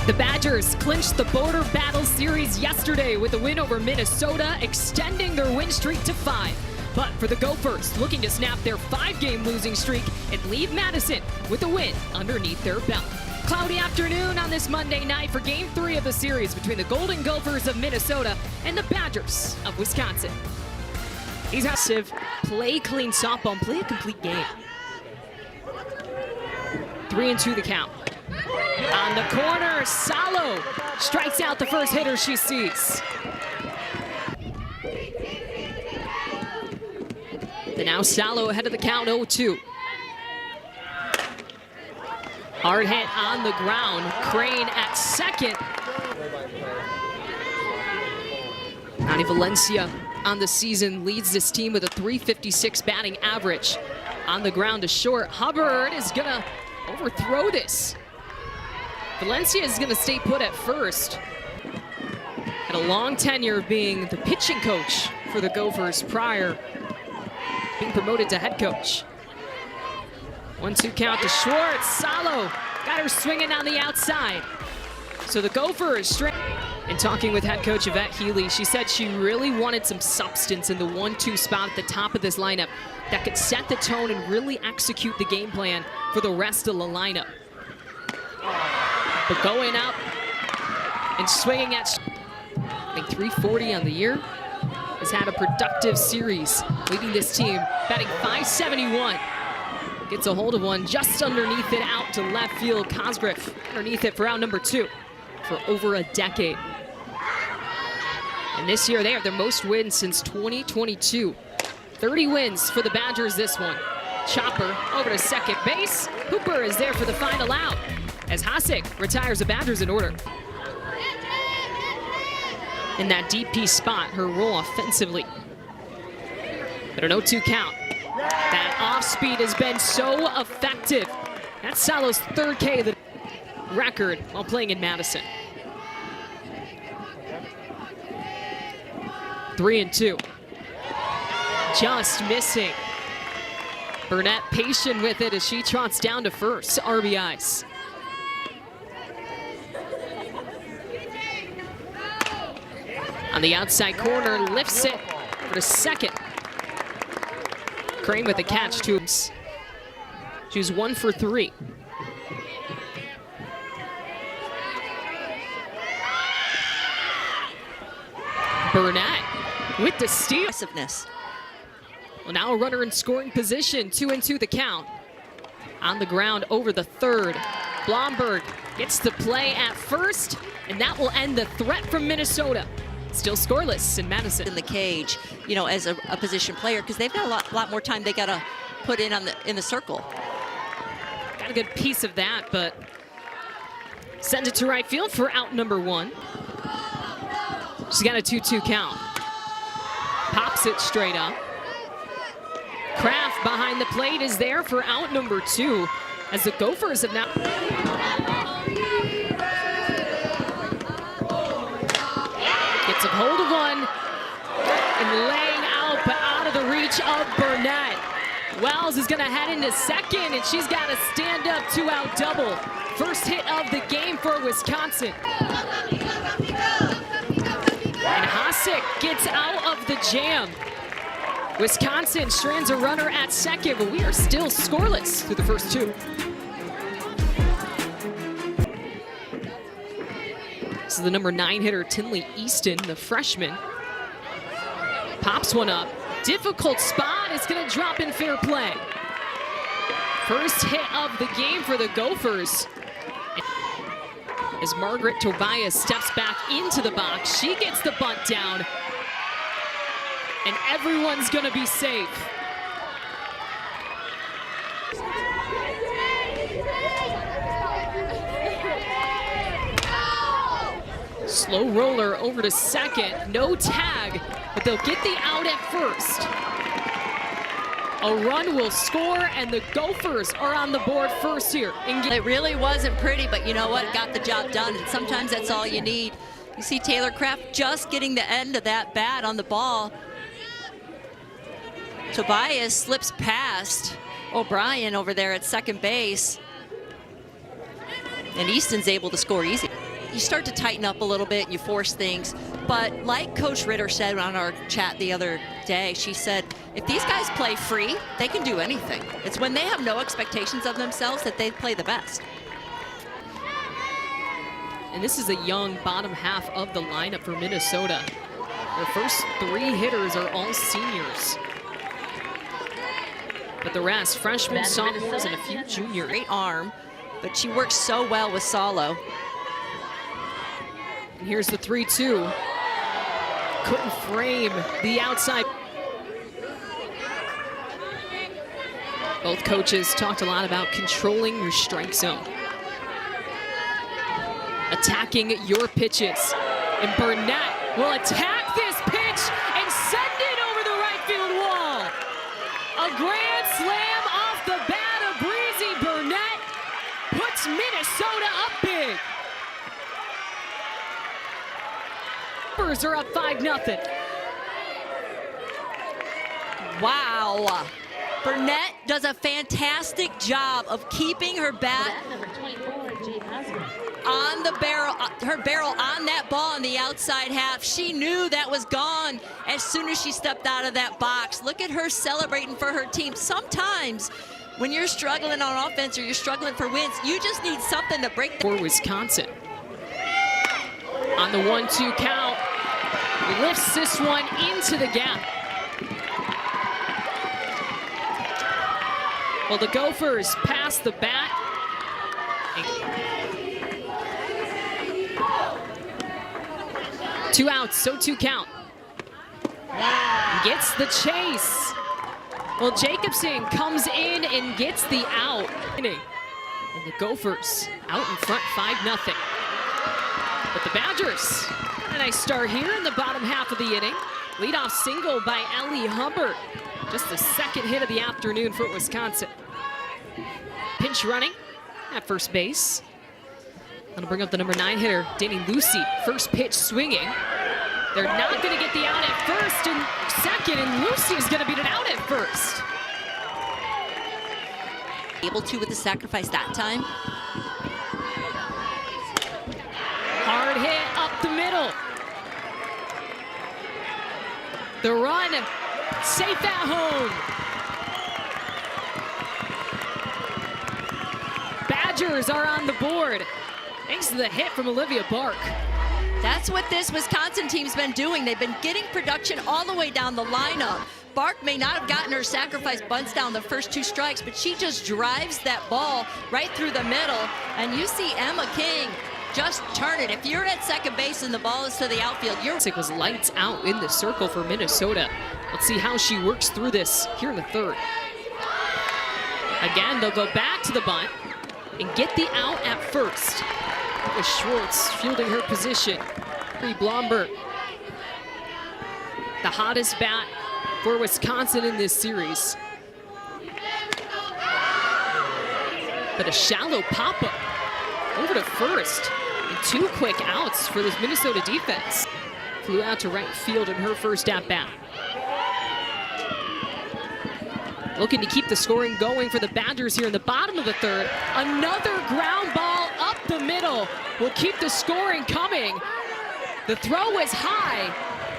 The Badgers clinched the Border Battle Series yesterday with a win over Minnesota, extending their win streak to 5. But for the Gophers, looking to snap their 5-game losing streak and leave Madison with a win underneath their belt. Cloudy afternoon on this Monday night for Game 3 of the series between the Golden Gophers of Minnesota and the Badgers of Wisconsin. These massive play clean softball and play a complete game. 3-2 the count. On the corner, Salo strikes out the first hitter she sees. And now Salo ahead of the count, 0-2. Hard hit on the ground. Crane at second. Nani Valencia on the season leads this team with a .356 batting average. On the ground to short. Hubbard is gonna overthrow this. Valencia is gonna stay put at first. Had a long tenure of being the pitching coach for the Gophers prior being promoted to head coach. 1-2 count to Schwartz. Salo got her swinging on the outside. So the Gophers straight. In talking with head coach Yvette Healy, she said she really wanted some substance in the 1-2 spot at the top of this lineup that could set the tone and really execute the game plan for the rest of the lineup. But going up and swinging at, I think, .340 on the year, has had a productive series, leading this team, batting .571. Gets a hold of one just underneath it out to left field. Cosgriff underneath it for out number 2 for over a decade. And this year they have their most wins since 2022. 30 wins for the Badgers this one. Chopper over to second base. Hooper is there for the final out as Hasek retires the Badgers in order. In that DP spot, her role offensively. But an 0-2 count. That off speed has been so effective. That's Salo's 3rd K of the record while playing in Madison. 3-2. Just missing. Burnett patient with it as she trots down to first. RBIs. On the outside corner, lifts it for the second. Crane with a catch, too. She was 1 for 3. Burnett with the steal. Well, now a runner in scoring position, 2-2 the count. On the ground over the third. Blomberg gets the play at first, and that will end the threat from Minnesota. Still scoreless in Madison. In the cage, you know, as a position player, because they've got a lot more time they got to put in the circle. Got a good piece of that, but send it to right field for out number 1. She's got a 2-2 count. Pops it straight up. Kraft behind the plate is there for out number 2 as the Gophers have now. Gets a hold of one and laying out, but out of the reach of Burnett. Wells is gonna head into second, and she's got a stand-up 2-out double. First hit of the game for Wisconsin. And Hasek gets out of the jam. Wisconsin strands a runner at second, but we are still scoreless through the first 2. This is the number 9 hitter, Tinley Easton, the freshman. Pops one up. Difficult spot. It's going to drop in fair play. First hit of the game for the Gophers. As Margaret Tobias steps back into the box, she gets the bunt down. And everyone's going to be safe. Slow roller over to second, no tag, but they'll get the out at first. A run will score, and the Gophers are on the board first here. It really wasn't pretty, but you know what? Got the job done, and sometimes that's all you need. You see Taylor Kraft just getting the end of that bat on the ball. Tobias slips past O'Brien over there at second base. And Easton's able to score easy. you start to tighten up a little bit and you force things. But like Coach Ritter said on our chat the other day, she said, if these guys play free, they can do anything. It's when they have no expectations of themselves that they play the best. And this is a young bottom half of the lineup for Minnesota. Their first 3 hitters are all seniors. But the rest, freshmen, sophomores, and a few juniors. Great arm, but she works so well with Salo. And here's the 3-2. Couldn't frame the outside. Both coaches talked a lot about controlling your strike zone. Attacking your pitches. And Burnett will attack this pitch and send it over the right field wall. A grand slam off the bat of Breezy Burnett puts Minnesota up big. Spurs are up 5-0. Wow. Burnett does a fantastic job of keeping her bat on the barrel, her barrel on that ball in the outside half. She knew that was gone as soon as she stepped out of that box. Look at her celebrating for her team. Sometimes when you're struggling on offense or you're struggling for wins, you just need something to break for Wisconsin. On the 1-2 count, lifts this one into the gap. Well, the Gophers pass the bat. 2 outs, so 2 count. Gets the chase. Well, Jacobson comes in and gets the out. And the Gophers out in front 5-0. But the Badgers, a nice start here in the bottom half of the inning. Leadoff single by Ellie Hubbard. Just the second hit of the afternoon for Wisconsin. Pinch running at first base. That'll bring up the number 9 hitter, Danny Lucy. First pitch swinging. They're not going to get the out at first and second, and Lucy's going to beat it out at first. able to with the sacrifice that time. Hard hit up the middle. The run, safe at home. Badgers are on the board thanks to the hit from Olivia Bark. That's what this Wisconsin team's been doing. They've been getting production all the way down the lineup. Bark may not have gotten her sacrifice bunts down the first 2 strikes, but she just drives that ball right through the middle. And you see Emma King just turn it. If you're at second base and the ball is to the outfield, It was lights out in the circle for Minnesota. Let's see how she works through this here in the third. Again, they'll go back to the bunt and get the out at first. With Schwartz fielding her position. Bree Blomberg, the hottest bat for Wisconsin in this series. But a shallow pop-up over to first. And 2 quick outs for this Minnesota defense. Flew out to right field in her first at-bat. Looking to keep the scoring going for the Badgers here in the bottom of the third. Another ground ball up the middle will keep the scoring coming. The throw is high,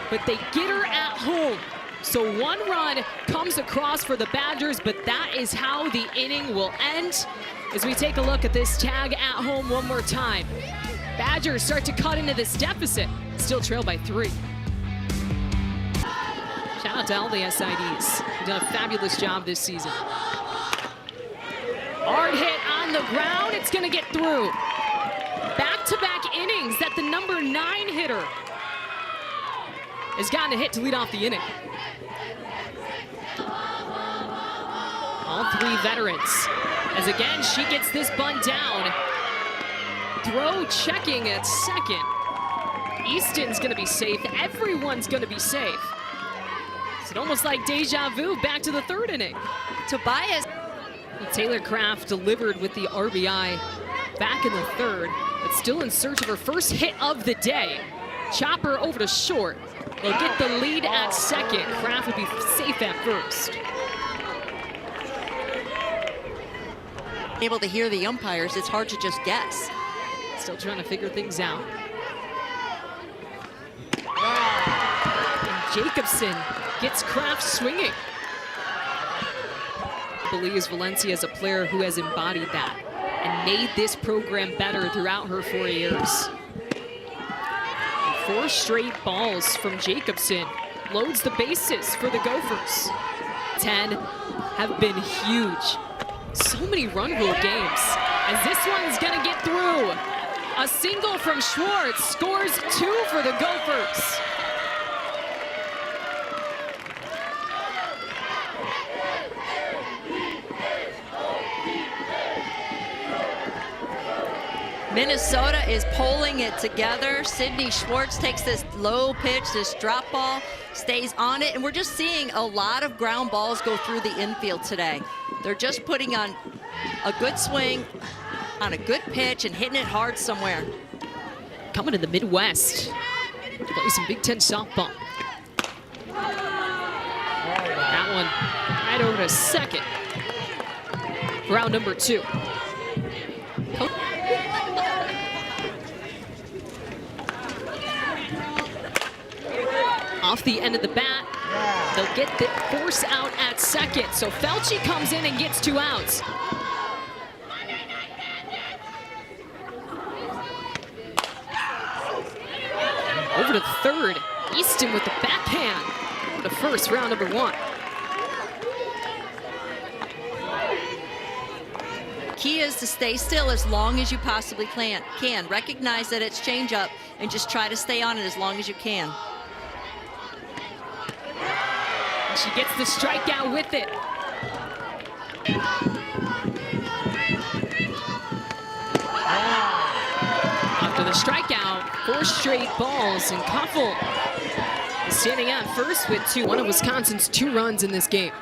but they get her at home. So 1 run comes across for the Badgers, but that is how the inning will end. As we take a look at this tag at home one more time. Badgers start to cut into this deficit, still trail by 3. Shout out to all the SIDs. They've done a fabulous job this season. Hard hit on the ground, it's gonna get through. Back-to-back innings that the number 9 hitter has gotten a hit to lead off the inning. All 3 veterans. As again, she gets this bunt down. Throw checking at second. Easton's gonna be safe, everyone's gonna be safe. It's almost like deja vu back to the 3rd inning. Tobias. Taylor Craft delivered with the RBI back in the 3rd, but still in search of her first hit of the day. Chopper over to short. They'll get the lead at second. Craft will be safe at first. Able to hear the umpires, it's hard to just guess. still trying to figure things out. And Jacobson gets Kraft swinging. Believes Valencia is a player who has embodied that and made this program better throughout her 4 years. And 4 straight balls from Jacobson loads the bases for the Gophers. 10 have been huge. So many run rule games. As this one's gonna get through. A single from Schwartz scores 2 for the Gophers. Minnesota is pulling it together. Sydney Schwartz takes this low pitch, this drop ball, stays on it, and we're just seeing a lot of ground balls go through the infield today. They're just putting on a good swing, on a good pitch, and hitting it hard somewhere. Coming to the Midwest to play some Big Ten softball. That one right over to second. Round number 2. Off the end of the bat, they'll get the force out at second. So Felci comes in and gets 2 outs. Over to third, Easton with the backhand. Over to first, round number 1. Key is to stay still as long as you possibly can. Recognize that it's changeup and just try to stay on it as long as you can. She gets the strikeout with it. After the strikeout, 4 straight balls, and Koffel is standing on first with 2. One of Wisconsin's 2 runs in this game.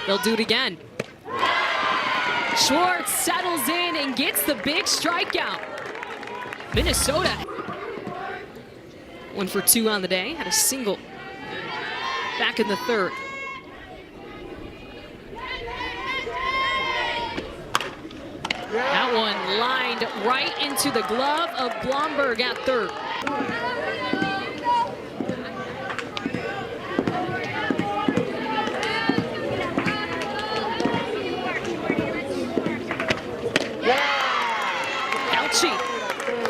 They'll do it again. Schwartz settles in and gets the big strikeout. Minnesota. 1 for 2 on the day, had a single back in the third. That one lined right into the glove of Blomberg at third. Felci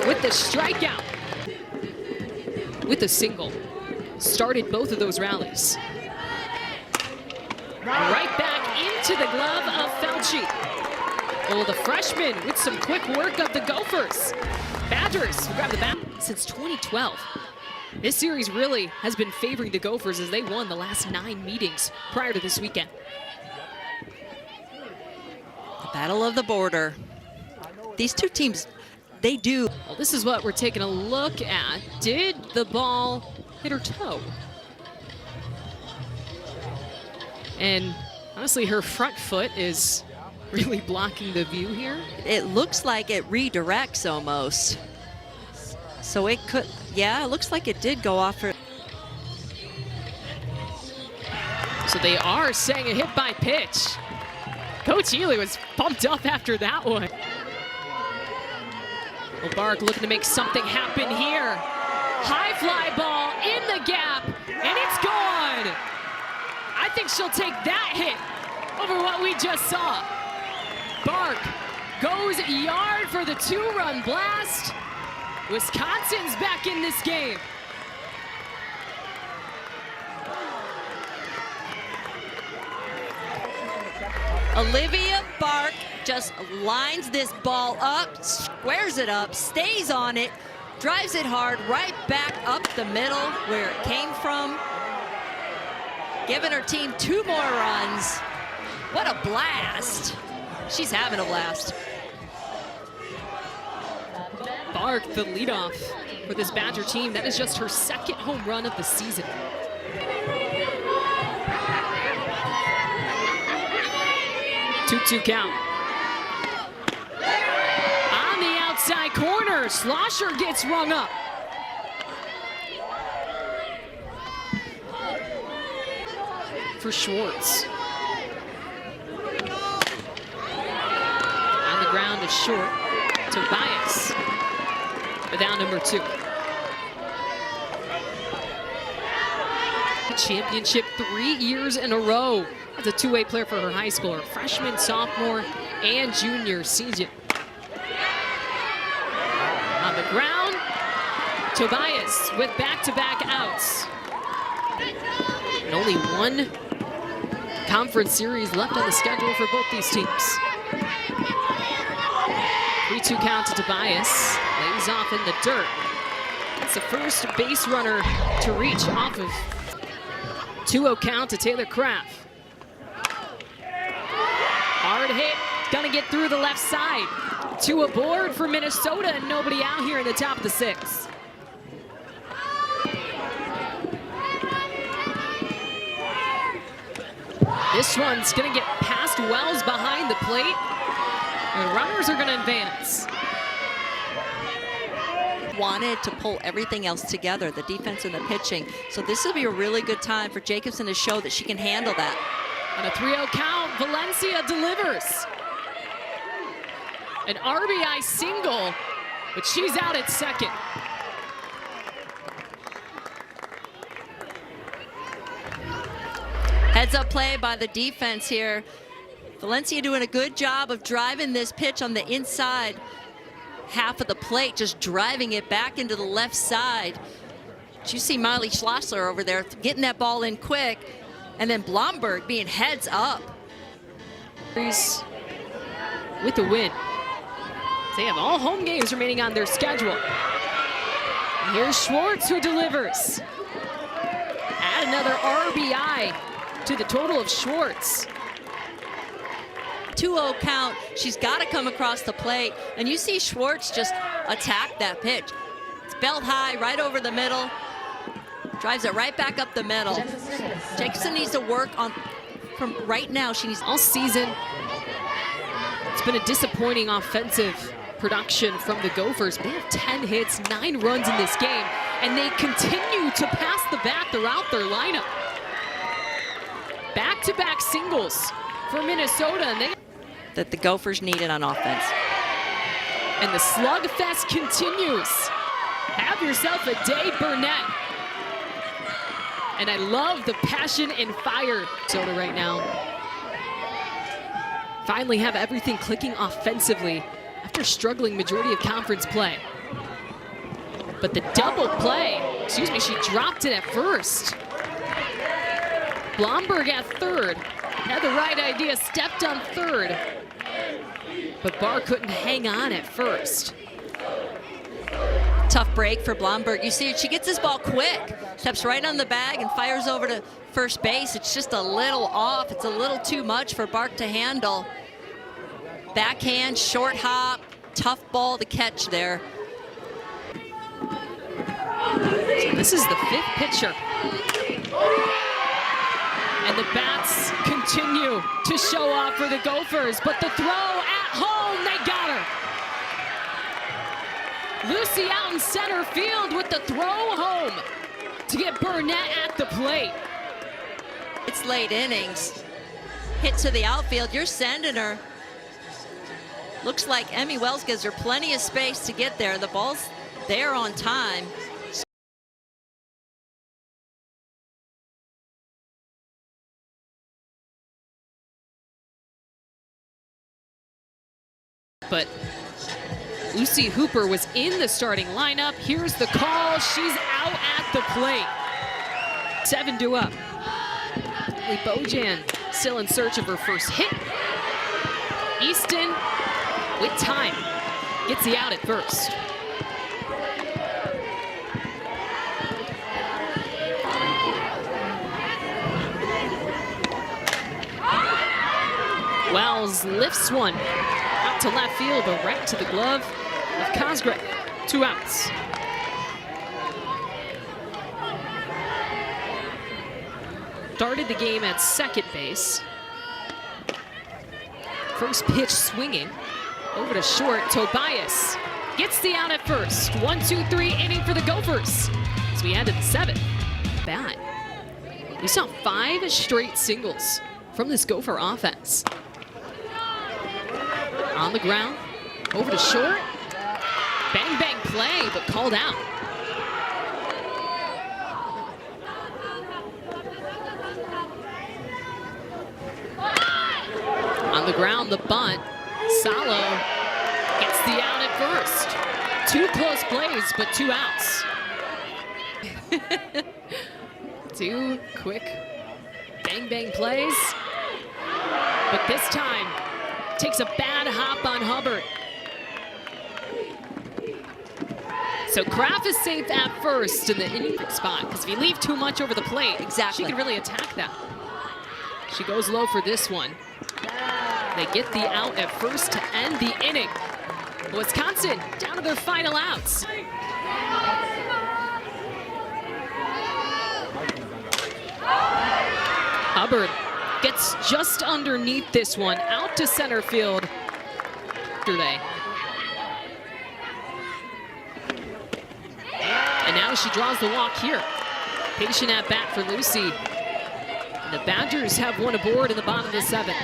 with the strikeout. With a single. Started both of those rallies. Right back into the glove of Felci. Oh, the freshman with some quick work of the Gophers. Badgers grab the bat since 2012. This series really has been favoring the Gophers as they won the last 9 meetings prior to this weekend. The battle of the border. These 2 teams, they do. Well, this is what we're taking a look at. Did the ball hit her toe? And honestly, her front foot is really blocking the view here. It looks like it redirects almost. So it could, yeah, it looks like it did go off her. So they are saying a hit by pitch. Coach Healy was pumped up after that one. Well, Bark looking to make something happen here. High fly ball in the gap, and it's gone. I think she'll take that hit over what we just saw. Bark goes yard for the 2-run blast. Wisconsin's back in this game. Olivia Bark just lines this ball up, squares it up, stays on it, drives it hard right back up the middle where it came from, giving her team 2 more runs. What a blast. She's having a blast. Bark, the leadoff for this Badger team. That is just her 2nd home run of the season. Two count. On the outside corner, Schlosser gets rung up. For Schwartz. to short. Tobias without number 2. Championship 3 years in a row as a two-way player for her high school. Her freshman, sophomore, and junior season. On the ground, Tobias with back-to-back outs. And only one conference series left on the schedule for both these teams. 3-2 count to Tobias. Lays off in the dirt. That's the first base runner to reach off of 2-0 count to Taylor Kraft. Hard hit, gonna get through the left side. 2 aboard for Minnesota and nobody out here in the top of the 6th. This one's gonna get past Wells behind the plate. And runners are gonna advance. Wanted to pull everything else together, the defense and the pitching. So this will be a really good time for Jacobson to show that she can handle that. On a 3-0 count, Valencia delivers. An RBI single, but she's out at second. Heads up play by the defense here. Valencia doing a good job of driving this pitch on the inside half of the plate, just driving it back into the left side. You see Miley Schlossler over there getting that ball in quick, and then Blomberg being heads up. With the win. They have all home games remaining on their schedule. Here's Schwartz who delivers. Add another RBI to the total of Schwartz. 2-0 count, she's got to come across the plate, and you see Schwartz just attack that pitch. It's belt high, right over the middle, drives it right back up the middle. Jacobson needs to work on, from right now, she needs all season. It's been a disappointing offensive production from the Gophers. They have 10 hits, 9 runs in this game, and they continue to pass the bat throughout their lineup. Back-to-back singles for Minnesota, and they that the Gophers needed on offense. And the slugfest continues. Have yourself a day, Burnett. And I love the passion and fire Minnesota right now. Finally have everything clicking offensively after struggling majority of conference play. But the double play, she dropped it at first. Blomberg at third, had the right idea, stepped on third. But Barr couldn't hang on at first. Tough break for Blomberg. You see it, she gets this ball quick, steps right on the bag and fires over to first base. It's just a little off. It's a little too much for Bark to handle. Backhand, short hop, tough ball to catch there. So this is the 5th pitcher. And the bats continue to show off for the Gophers, but the throw at home, they got her. Lucy out in center field with the throw home to get Burnett at the plate. It's late innings. Hit to the outfield, you're sending her. Looks like Emmy Wells gives her plenty of space to get there. The ball's there on time. But Lucy Hooper was in the starting lineup. Here's the call. She's out at the plate. 7-2 up. Lee Bojan still in search of her first hit. Easton with time gets the out at first. Wells lifts one out to left field, but right to the glove of Cosgrave. 2 outs. Started the game at second base. First pitch swinging over to short. Tobias gets the out at first. 1-2-3 inning for the Gophers as we add to the 7th. Bat. We saw 5 straight singles from this Gopher offense. On the ground, Over to short. Bang, bang play, but called out. On the ground, the bunt. Salo gets the out at first. 2 close plays, but 2 outs. 2 quick bang, bang plays. But this time, takes a bad hop on Hubbard. So Kraft is safe at first in the inning spot, because if you leave too much over the plate, exactly, she can really attack that. She goes low for this one. They get the out at first to end the inning. Wisconsin down to their final outs. Hubbard gets just underneath this one, out to center field. Yesterday. And now she draws the walk here. Patient at bat for Lucy. And the Badgers have one aboard in the bottom of the 7th.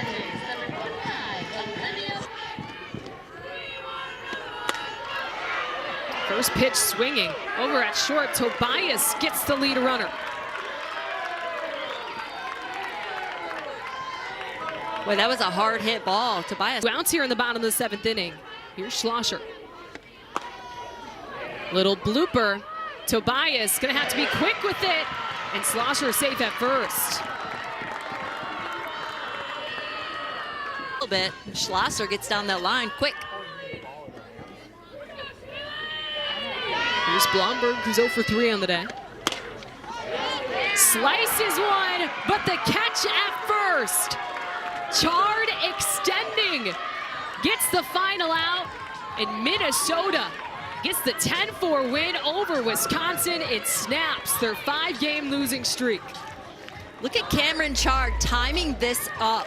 First pitch swinging. Over at short, Tobias gets the lead runner. Boy, that was a hard hit ball. Tobias. Bounce here in the bottom of the 7th inning. Here's Schlosser. Little blooper. Tobias gonna have to be quick with it. And Schlosser safe at first. A little bit. Schlosser gets down that line quick. Here's Blomberg, who's 0 for 3 on the day. Slices one, but the catch at first. Chard extending, gets the final out, and Minnesota gets the 10-4 win over Wisconsin. It snaps their 5-game losing streak. Look at Cameron Chard timing this up.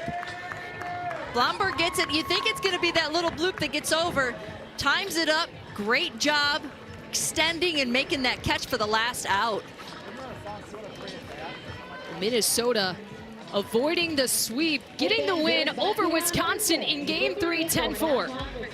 Blomberg gets it. You think it's going to be that little bloop that gets over. Times it up. Great job extending and making that catch for the last out. Minnesota avoiding the sweep, getting the win over Wisconsin in Game 3, 10-4.